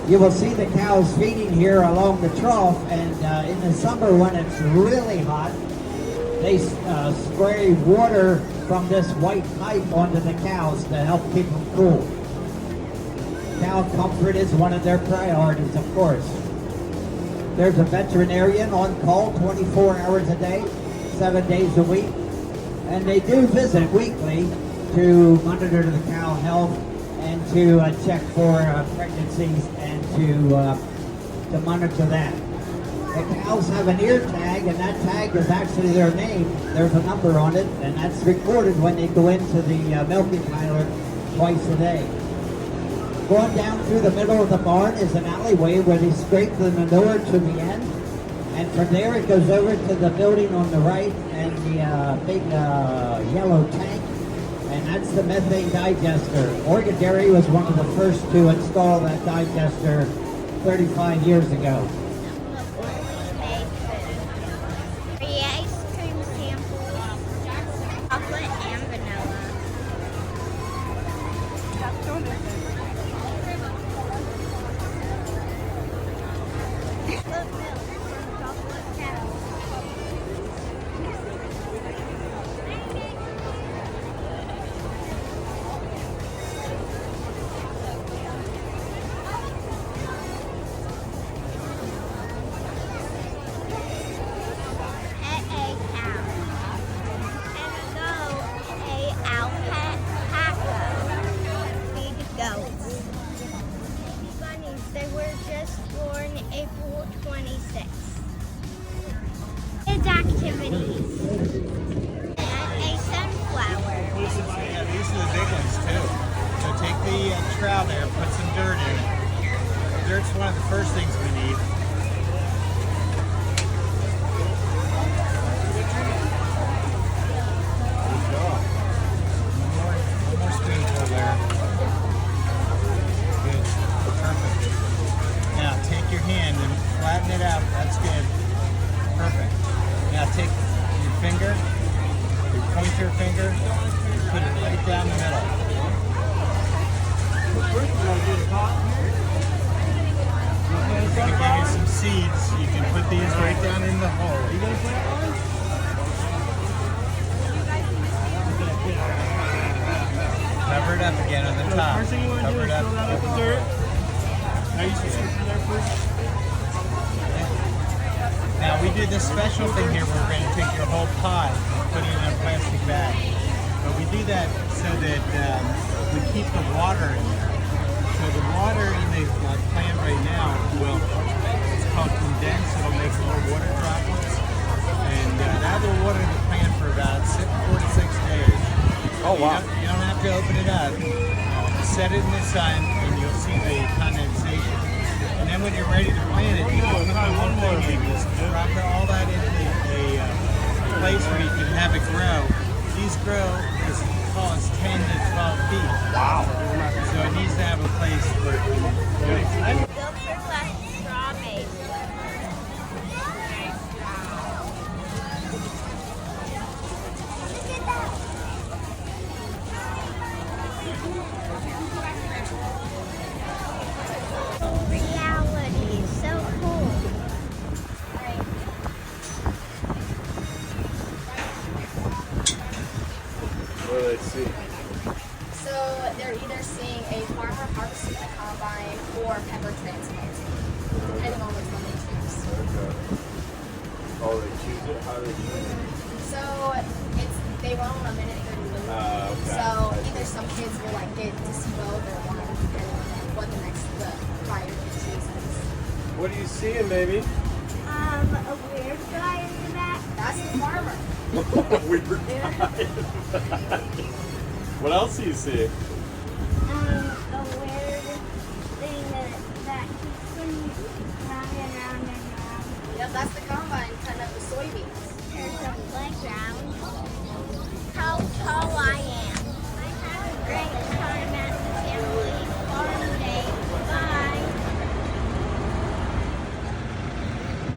You will see the cows feeding here along the trough, and in the summer when it's really hot, they spray water from this white pipe onto the cows to help keep them cool. Cow comfort is one of their priorities, of course. There's a veterinarian on call 24 hours a day, 7 days a week, and they do visit weekly to monitor the cow health and to check for pregnancies and to monitor that. The cows have an ear tag, and that tag is actually their name. There's a number on it, and that's recorded when they go into the milking parlor twice a day. Going down through the middle of the barn is an alleyway where they scrape the manure to the end, and from there it goes over to the building on the right and the big yellow tank, and that's the methane digester. Oregon Dairy was one of the first to install that digester 35 years ago. They were just born April 26th. Kids activities. And a sunflower. Yeah, these are the big ones too. So take the trowel there, put some dirt in it. Dirt's one of the first things we need. Good job. One more spoonful there. Good. Perfect. Now take your hand and flatten it out. That's good. Perfect. Now take your finger, your pointer finger, and put it right down the middle. I'm going to give you some seeds. You can put these right down in the hole. Are you going to put it on? Cover it up again on the top. First thing you want to do is fill that up with dirt. Now you should scoop it there first. Now we do this special thing here where we're going to take your whole pot and put it in a plastic bag. But we do that so that we keep the water in there. So the water in the plant right now it's called condense. It'll make more water droplets. And that will water the plant for about 4 to 6 days. Oh, wow. You don't have to open it up. Set it in the sun and you'll see the condensation. And then when you're ready to plant it, you just put the one thing in. Just drop all that into a place where you can have it grow. These grow as tall as 10 to 12 feet. Wow. So it needs to have a place where it can grow. Built for less straw maple. Reality is so cool. What do they see? So they're either seeing a farmer harvesting the combine or pepper transplanting, depending on which one they choose. Okay. Oh, they choose it? How do they choose it? So they run on a minute 30 loop. Okay. So either some kids will like get to see both or one, depending on what the prior season is. What are you seeing, baby? A weird guy in the back. That's the farmer. Weird guy. What else do you see? A weird thing that keeps them round and round and round. Yep, that's the combine, kind of the soybeans. There's a playground.